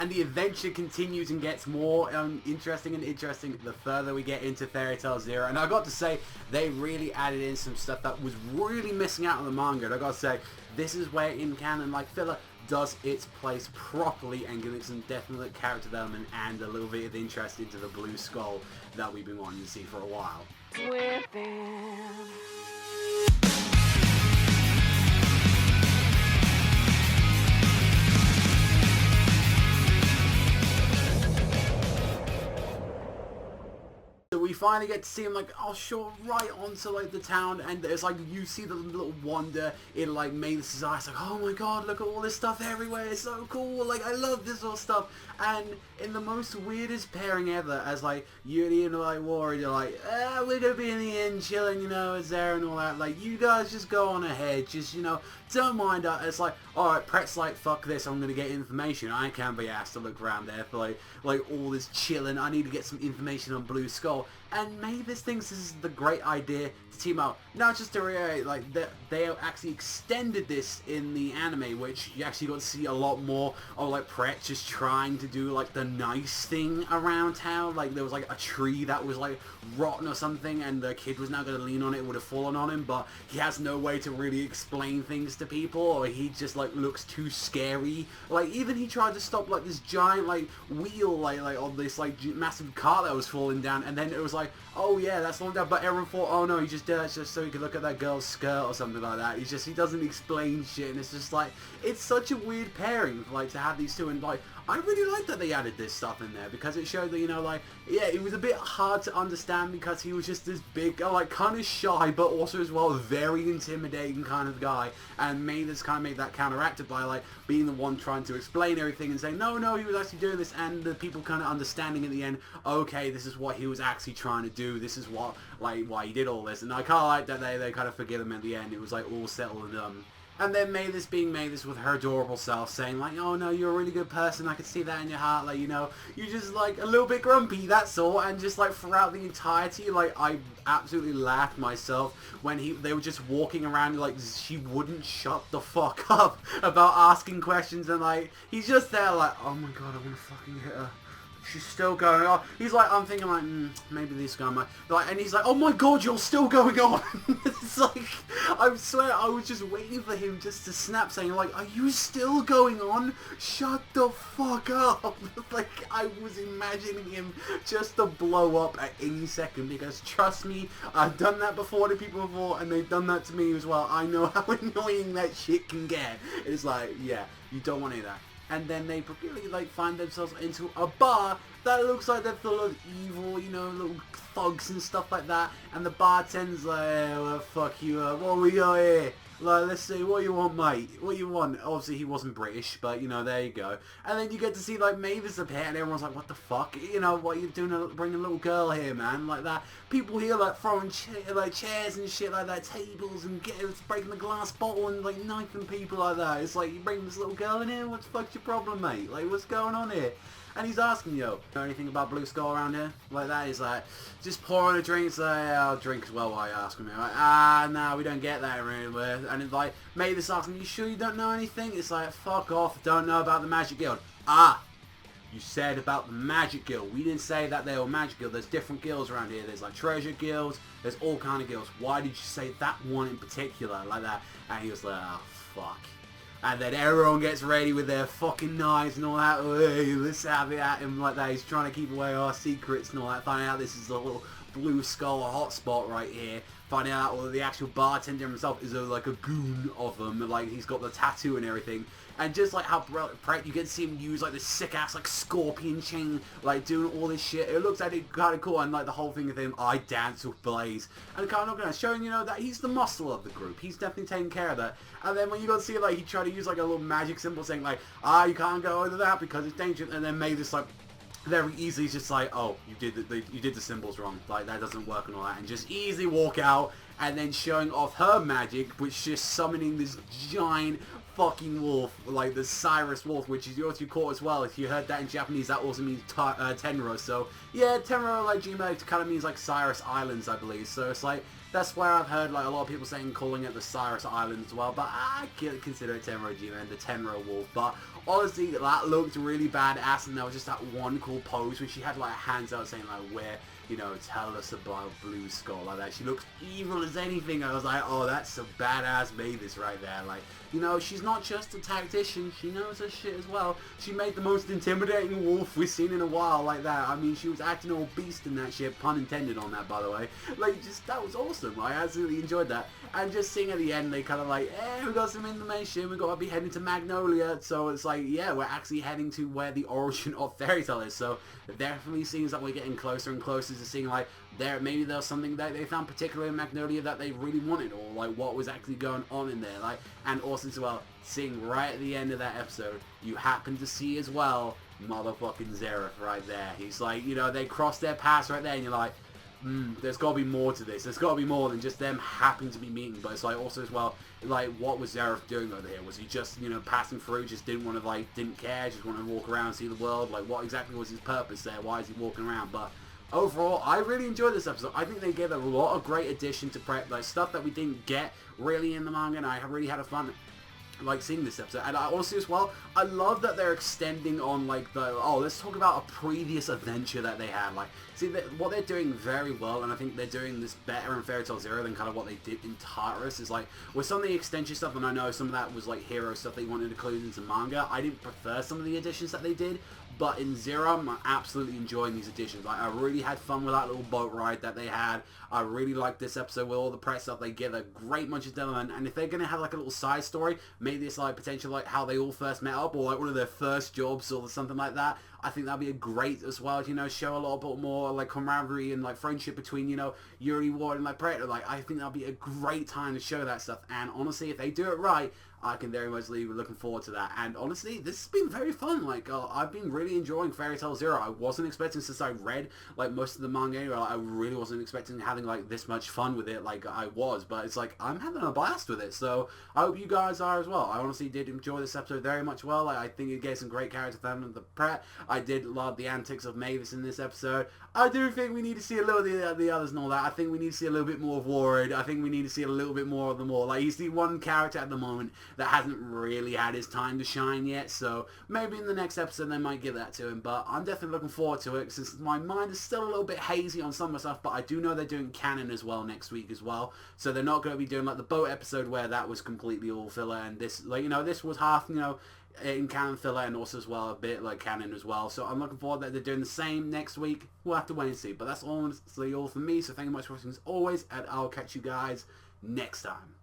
and the adventure continues and gets more interesting and interesting the further we get into Fairy Tail Zero. And I got to say, they really added in some stuff that was really missing out on the manga. And I got to say, this is where in canon, like filler, does its place properly and gives some definite character development and a little bit of interest into the Blue Skull that we've been wanting to see for a while. So we finally get to see him, like, oh sure, right onto like the town, and it's like you see the little wonder in like Mavis' eyes, like, oh my god, look at all this stuff everywhere, it's so cool, like I love this sort of stuff. And in the most weirdest pairing ever, as like Yuri and like Warrior, you're like, we're gonna be in the inn chilling, you know, as there and all that, like you guys just go on ahead, just, you know, don't mind us. It's like, alright, Pret's like, fuck this, I'm gonna get information. I can't be asked to look around there for like all this chilling. I need to get some information on Blue Skull. And Mavis thinks this is the great idea to team up. Not just to reiterate, like they actually extended this in the anime, which you actually got to see a lot more of like Pret just trying to do like the nice thing around town. Like there was like a tree that was like rotten or something, and the kid was now going to lean on it, would have fallen on him, but he has no way to really explain things to people, or he just like looks too scary. Like even he tried to stop like this giant like wheel like on this like massive car that was falling down, and then it was like, oh yeah, that's falling down, but everyone thought, oh no, he just did that just so he could look at that girl's skirt or something like that. He doesn't explain shit, and it's just like, it's such a weird pairing like to have these two. And like I really like that they added this stuff in there, because it showed that, you know, like, yeah, it was a bit hard to understand because he was just this big, like, kind of shy, but also as well very intimidating kind of guy, and Mavis kind of made that counteracted by, like, being the one trying to explain everything and saying, no, he was actually doing this, and the people kind of understanding at the end, okay, this is what he was actually trying to do, this is what, like, why he did all this, and I kind of like that they kind of forgive him at the end. It was, like, all settled and done. And then Mavis being Mavis with her adorable self, saying like, oh no, you're a really good person, I could see that in your heart, like, you know, you're just like a little bit grumpy, that's all. And just like throughout the entirety, like, I absolutely laughed myself when they were just walking around, like, she wouldn't shut the fuck up about asking questions, and like, he's just there like, oh my god, I want to fucking hit her. She's still going on. He's like, I'm thinking like, maybe this guy might, like, and he's like, oh my god, you're still going on. It's like, I swear, I was just waiting for him just to snap, saying like, are you still going on? Shut the fuck up. Like, I was imagining him just to blow up at any second, because trust me, I've done that before to people before, and they've done that to me as well. I know how annoying that shit can get. It's like, yeah, you don't want any of that. And then they really like find themselves into a bar that looks like they're full of evil, you know, little thugs and stuff like that. And the bartender's like, hey, well, fuck you, what we got here? Like, let's see, what you want, mate? What you want? Obviously, he wasn't British, but, you know, there you go. And then you get to see, like, Mavis appear, and everyone's like, what the fuck? You know, what are you doing, bring a little girl here, man? Like that. People here, like, throwing chairs and shit like that, tables, and breaking the glass bottle, and, like, knifing people like that. It's like, you bring this little girl in here? What the fuck's your problem, mate? Like, what's going on here? And he's asking, yo, know anything about Blue Skull around here? Like that. He's like, just pouring a drink. He's like, yeah, I'll drink as well while you ask me. Like, nah, we don't get that anywhere. And it's like, Mavis asking, you sure you don't know anything? It's like, fuck off, don't know about the Magic Guild. You said about the Magic Guild. We didn't say that they were Magic Guild. There's different guilds around here. There's like treasure guilds. There's all kind of guilds. Why did you say that one in particular? Like that. And he was like, oh, fuck. And then everyone gets ready with their fucking knives and all that. Hey, let's have it at him like that. He's trying to keep away our secrets and all that. Finding out this is a little Blue Skull hotspot right here. Finding out that the actual bartender himself is like a goon of them. Like, he's got the tattoo and everything. And just like how you get to see him use like this sick ass like scorpion chain, like doing all this shit. It looks like it kind of cool, and like the whole thing of him, I dance with Blaze, and kind of showing, you know, that he's the muscle of the group. He's definitely taking care of that. And then when you got to see like he tried to use like a little magic symbol saying like, you can't go over that because it's dangerous, and then made this like very easily just like, oh, you did the symbols wrong, like that doesn't work and all that, and just easily walk out, and then showing off her magic, which is summoning this giant fucking wolf, like the Cyrus wolf, which is yours you caught as well. If you heard that in Japanese, that also means Tenro. So yeah, Tenro, like Jima, kind of means like Cyrus Islands, I believe. So it's like That's where I've heard like a lot of people saying calling it the Cyrus Island as well, but I consider it Tenro G-Man, the Tenro Wolf. But honestly, that looked really badass, and there was just that one cool pose where she had like hands out saying like, where, you know, tell us about Blue Skull, like that. She looks evil as anything. I was like, oh, that's some badass Mavis right there. Like, you know, she's not just a tactician, she knows her shit as well. She made the most intimidating wolf we've seen in a while like that. I mean, she was acting all beast in that shit, pun intended on that, by the way. Like, just, that was awesome. I absolutely enjoyed that. And just seeing at the end, they kind of like, we got some information, we got to be heading to Magnolia. So it's like, yeah, we're actually heading to where the origin of Fairy Tail is. So it definitely seems like we're getting closer and closer to seeing like, maybe there's something that they found particularly in Magnolia that they really wanted, or like what was actually going on in there. Like, and also as well, seeing right at the end of that episode, you happen to see as well motherfucking Zeref right there. He's like, you know, they cross their paths right there, and you're like, there's got to be more to this. There's got to be more than just them happening to be meeting. But it's like also as well, like, what was Zeref doing over here? Was he just, you know, passing through, just didn't want to, like, didn't care, just wanted to walk around, see the world? Like, what exactly was his purpose there? Why is he walking around? But overall, I really enjoyed this episode. I think they gave a lot of great addition to prep, like stuff that we didn't get really in the manga, and I really had a fun like seeing this episode. And I honestly as well, I love that they're extending on like the, let's talk about a previous adventure that they had. Like, see, what they're doing very well, and I think they're doing this better in Fairy Tail Zero than kind of what they did in Tartarus, is like, with some of the extension stuff, and I know some of that was like hero stuff they wanted to include into manga, I didn't prefer some of the additions that they did, but in Zero, I'm absolutely enjoying these additions. Like, I really had fun with that little boat ride that they had. I really liked this episode with all the press stuff they give a great bunch of development, and if they're going to have like a little side story, maybe it's like potentially like how they all first met up, or like one of their first jobs or something like that, I think that'd be a great as well, you know, show a little bit more like camaraderie and like friendship between, you know, Yuri Ward and like Predator. Like, I think that'd be a great time to show that stuff, and honestly, if they do it right, I can very much be looking forward to that. And honestly, this has been very fun. Like, I've been really enjoying Fairy Tail Zero. I wasn't expecting, since I read like most of the manga, I really wasn't expecting having like this much fun with it like I was. But it's like, I'm having a blast with it. So I hope you guys are as well. I honestly did enjoy this episode very much well. Like, I think it gave some great character development of the Pret. I did love the antics of Mavis in this episode. I do think we need to see a little of the others and all that. I think we need to see a little bit more of Warred. I think we need to see a little bit more of them all. Like, he's the one character at the moment that hasn't really had his time to shine yet, so maybe in the next episode they might give that to him. But I'm definitely looking forward to it, since my mind is still a little bit hazy on some of the stuff, but I do know they're doing canon as well next week as well, so they're not going to be doing like the boat episode where that was completely all filler, and this, like, you know, this was half, you know, in canon filler, and also as well a bit like canon as well. So I'm looking forward that they're doing the same next week. We'll have to wait and see, but that's honestly all from me. So thank you much for watching as always, and I'll catch you guys next time.